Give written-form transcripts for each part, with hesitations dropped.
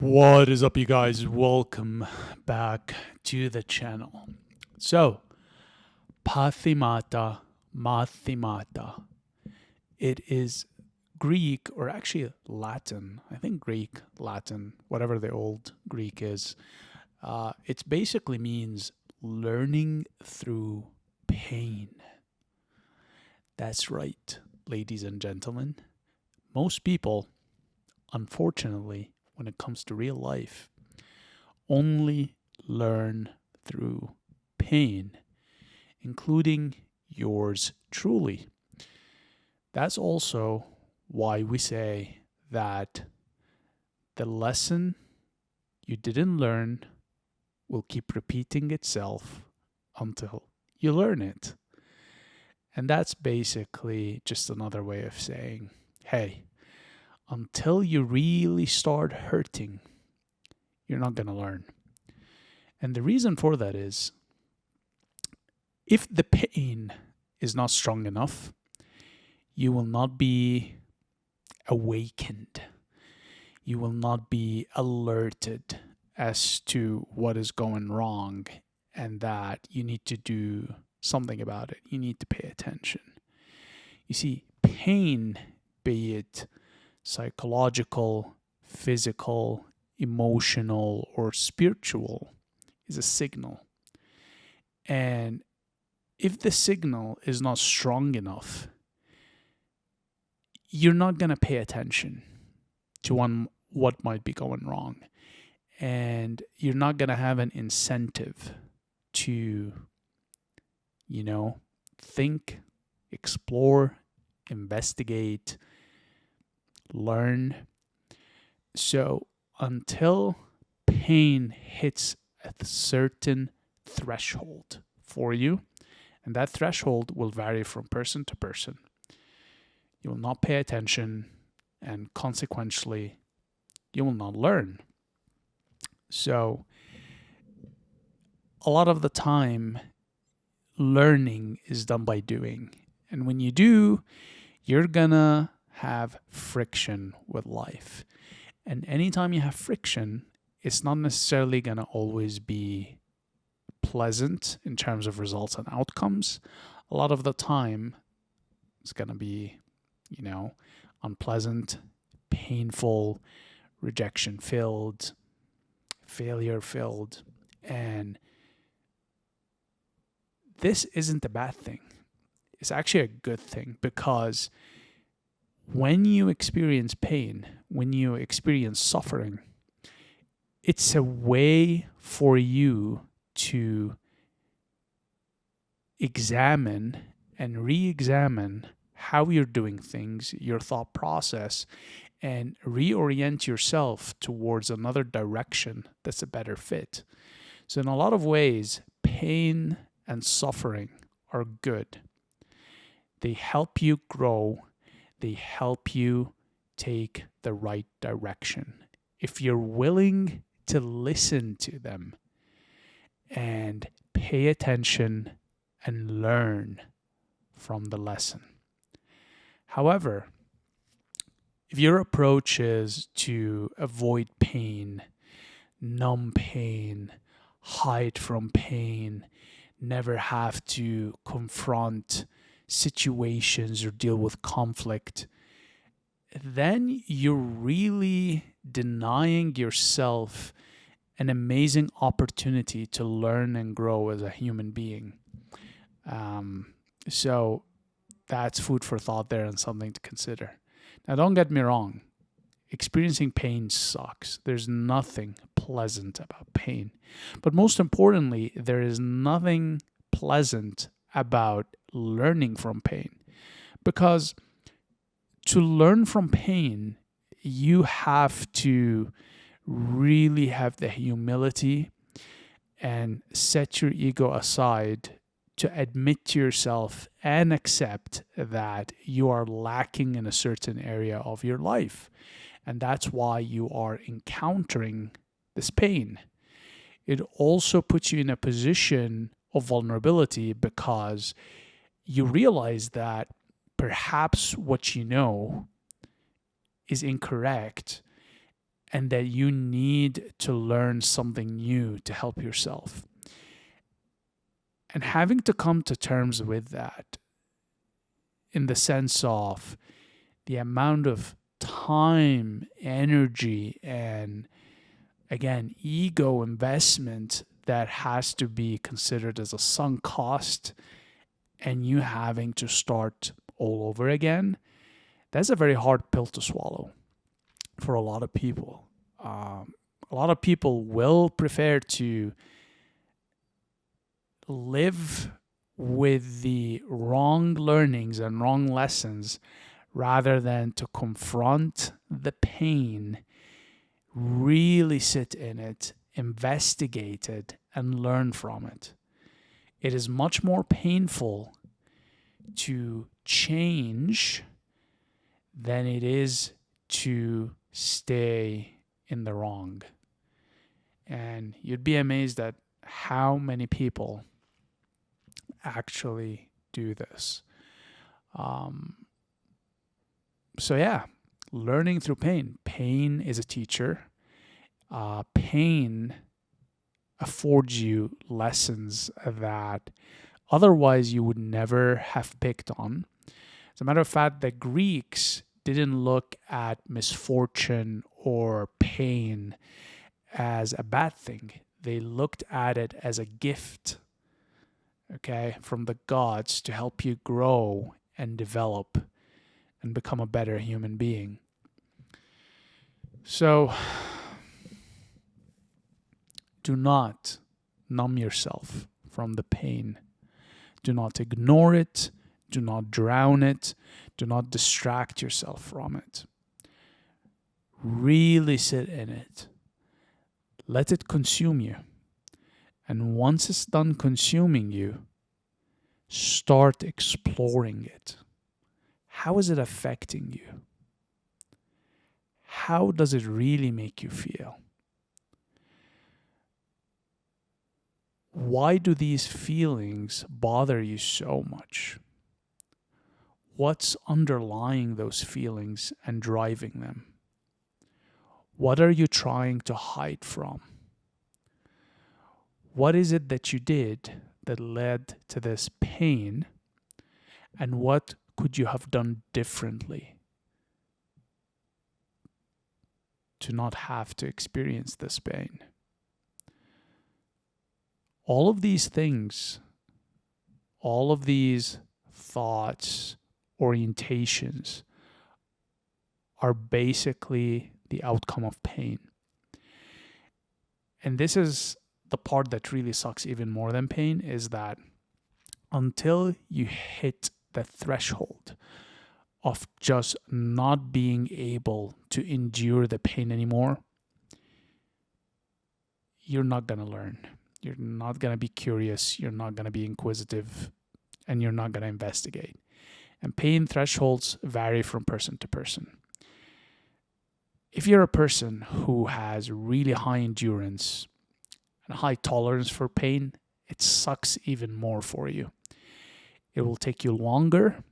What is up, you guys? Welcome back to the channel. So, Pathemata Mathemata. It is Greek, or actually Latin. I think Greek, Latin, whatever the old Greek is. It basically means learning through pain. That's right, ladies and gentlemen. Most people, unfortunately, when it comes to real life, only learn through pain, including yours truly. That's also why we say that the lesson you didn't learn will keep repeating itself until you learn it. And that's basically just another way of saying, hey, until you really start hurting, you're not going to learn. And the reason for that is if the pain is not strong enough, you will not be awakened. You will not be alerted as to what is going wrong and that you need to do something about it. You need to pay attention. You see, pain, be it psychological, physical, emotional, or spiritual, is a signal. And if the signal is not strong enough, you're not going to pay attention to what might be going wrong. And you're not going to have an incentive to, think, explore, investigate, learn. So until pain hits a certain threshold for you, and that threshold will vary from person to person, you will not pay attention, and consequently, you will not learn. So, a lot of the time, learning is done by doing. And when you do, you're gonna have friction with life. And anytime you have friction, it's not necessarily gonna always be pleasant in terms of results and outcomes. A lot of the time, it's gonna be unpleasant, painful, rejection filled, failure filled. And this isn't a bad thing. It's actually a good thing because when you experience pain, when you experience suffering, it's a way for you to examine and re-examine how you're doing things, your thought process, and reorient yourself towards another direction that's a better fit. So, in a lot of ways, pain and suffering are good. They help you grow, they help you take the right direction. If you're willing to listen to them and pay attention and learn from the lesson. However, if your approach is to avoid pain, numb pain, hide from pain, never have to confront situations or deal with conflict, then you're really denying yourself an amazing opportunity to learn and grow as a human being. So that's food for thought there and something to consider. Now, don't get me wrong. Experiencing pain sucks. There's nothing pleasant about pain. But most importantly, there is nothing pleasant about learning from pain. Because to learn from pain, you have to really have the humility and set your ego aside to admit to yourself and accept that you are lacking in a certain area of your life. And that's why you are encountering this pain. It also puts you in a position of vulnerability because you realize that perhaps what you know is incorrect and that you need to learn something new to help yourself. And having to come to terms with that in the sense of the amount of time, energy, and again, ego investment that has to be considered as a sunk cost, and you having to start all over again, that's a very hard pill to swallow for a lot of people. A lot of people will prefer to live with the wrong learnings and wrong lessons rather than to confront the pain, really sit in it, investigate it, and learn from it. It is much more painful to change than it is to stay in the wrong. And you'd be amazed at how many people actually do this. So yeah, learning through pain. Pain is a teacher. Pain affords you lessons that otherwise you would never have picked on. As a matter of fact, the Greeks didn't look at misfortune or pain as a bad thing. They looked at it as a gift, okay, from the gods to help you grow and develop and become a better human being. So, do not numb yourself from the pain. Do not ignore it. Do not drown it. Do not distract yourself from it. Really sit in it. Let it consume you. And once it's done consuming you, start exploring it. How is it affecting you? How does it really make you feel? Why do these feelings bother you so much? What's underlying those feelings and driving them? What are you trying to hide from? What is it that you did that led to this pain? And what could you have done differently to not have to experience this pain? All of these things, all of these thoughts, orientations are basically the outcome of pain. And this is the part that really sucks even more than pain, is that until you hit the threshold of just not being able to endure the pain anymore, you're not going to learn. You're not going to be curious. You're not going to be inquisitive. And you're not going to investigate. And pain thresholds vary from person to person. If you're a person who has really high endurance and high tolerance for pain, it sucks even more for you. It will take you longer,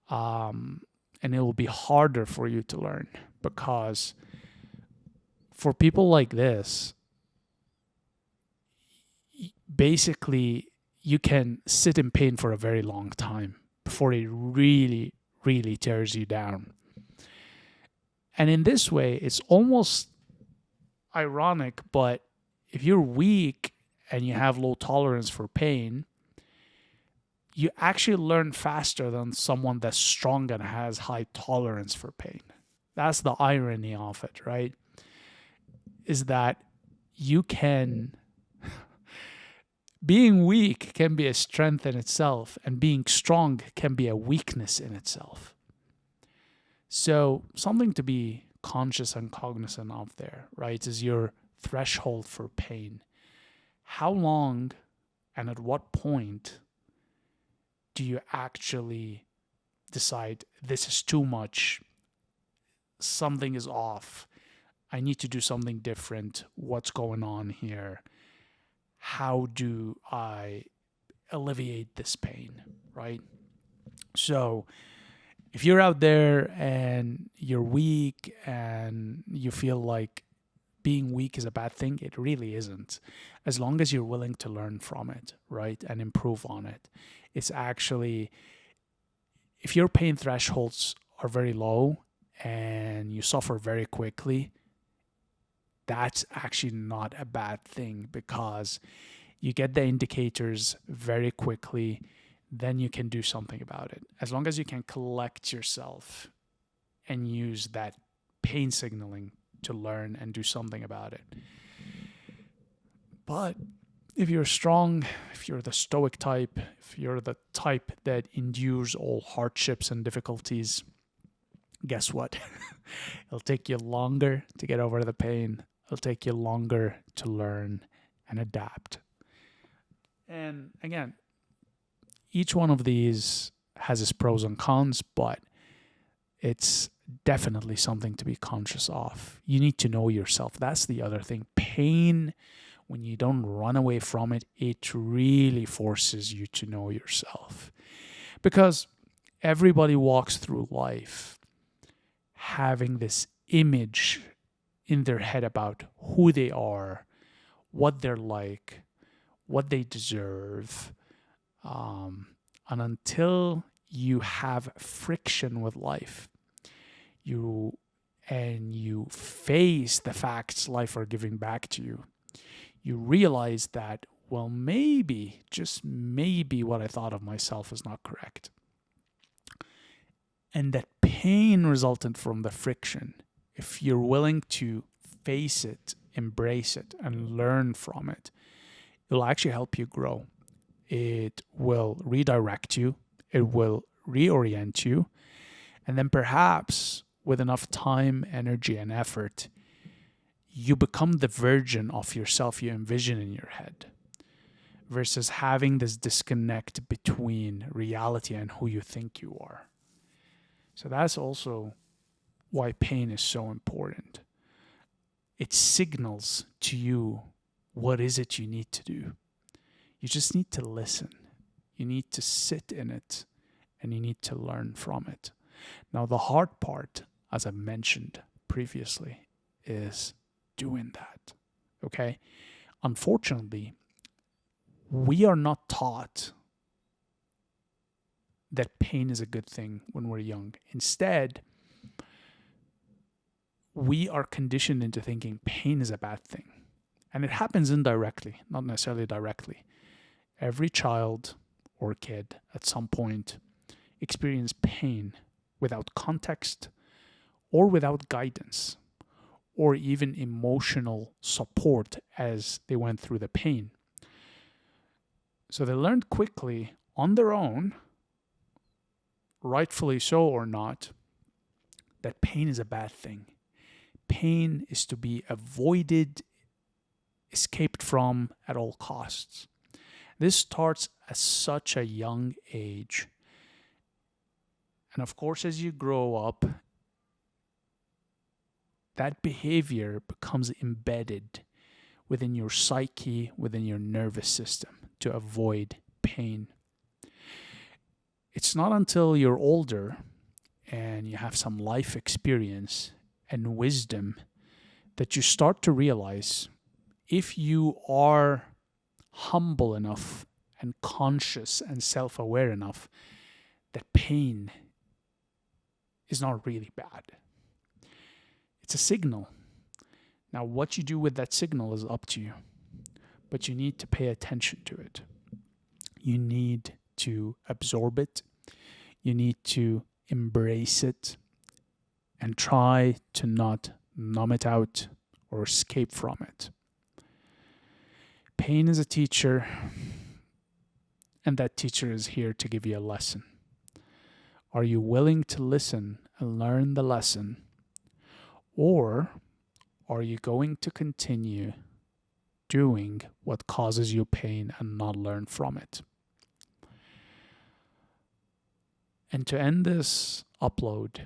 and it will be harder for you to learn, because for people like this, basically you can sit in pain for a very long time before it really, really tears you down. And in this way, it's almost ironic, but if you're weak and you have low tolerance for pain, you actually learn faster than someone that's strong and has high tolerance for pain. That's the irony of it, right? Is that you can... being weak can be a strength in itself, and being strong can be a weakness in itself. So something to be conscious and cognizant of there, right, is your threshold for pain. How long and at what point do you actually decide this is too much, something is off, I need to do something different, what's going on here? How do I alleviate this pain, right? So If you're out there and you're weak and you feel like being weak is a bad thing, it really isn't. As long as you're willing to learn from it, right, and improve on it, it's actually, if your pain thresholds are very low and you suffer very quickly, that's actually not a bad thing, because you get the indicators very quickly, then you can do something about it. As long as you can collect yourself and use that pain signaling to learn and do something about it. But if you're strong, if you're the stoic type, if you're the type that endures all hardships and difficulties, guess what? It'll take you longer to get over the pain. It'll take you longer to learn and adapt. And again, each one of these has its pros and cons, but it's definitely something to be conscious of. You need to know yourself. That's the other thing. Pain, when you don't run away from it, it really forces you to know yourself. Because everybody walks through life having this image in their head about who they are, what they're like, what they deserve. And until you have friction with life, you face the facts life are giving back to you, you realize that, well, maybe, just maybe, what I thought of myself is not correct. And that pain resultant from the friction, if you're willing to face it, embrace it, and learn from it, it'll actually help you grow. It will redirect you. It will reorient you. And then perhaps with enough time, energy, and effort, you become the version of yourself you envision in your head, versus having this disconnect between reality and who you think you are. So that's also why pain is so important. It signals to you what is it you need to do. You just need to listen. You need to sit in it, and you need to learn from it. Now, the hard part, as I mentioned previously, is doing that. Okay? Unfortunately, we are not taught that pain is a good thing when we're young. Instead, we are conditioned into thinking pain is a bad thing. And it happens indirectly, not necessarily directly. Every child or kid at some point experience pain without context or without guidance or even emotional support as they went through the pain. So they learned quickly on their own, rightfully so or not, that pain is a bad thing. Pain is to be avoided, escaped from at all costs. This starts at such a young age. And of course, as you grow up, that behavior becomes embedded within your psyche, within your nervous system, to avoid pain. It's not until you're older and you have some life experience and wisdom that you start to realize, if you are humble enough and conscious and self-aware enough, that pain is not really bad. It's a signal. Now, what you do with that signal is up to you, but you need to pay attention to it. You need to absorb it. You need to embrace it and try to not numb it out or escape from it. Pain is a teacher, and that teacher is here to give you a lesson. Are you willing to listen and learn the lesson, or are you going to continue doing what causes you pain and not learn from it? And to end this upload,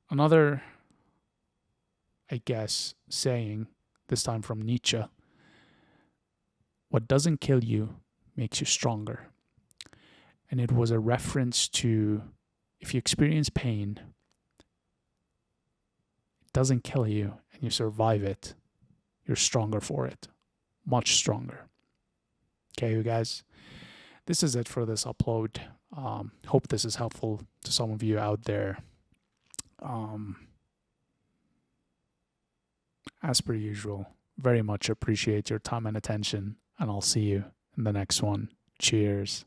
another, I guess, saying, this time from Nietzsche: what doesn't kill you makes you stronger. And it was a reference to, if you experience pain, it doesn't kill you and you survive it, you're stronger for it. Much stronger. Okay, you guys? This is it for this upload. Hope this is helpful to some of you out there. As per usual, very much appreciate your time and attention, and I'll see you in the next one. Cheers.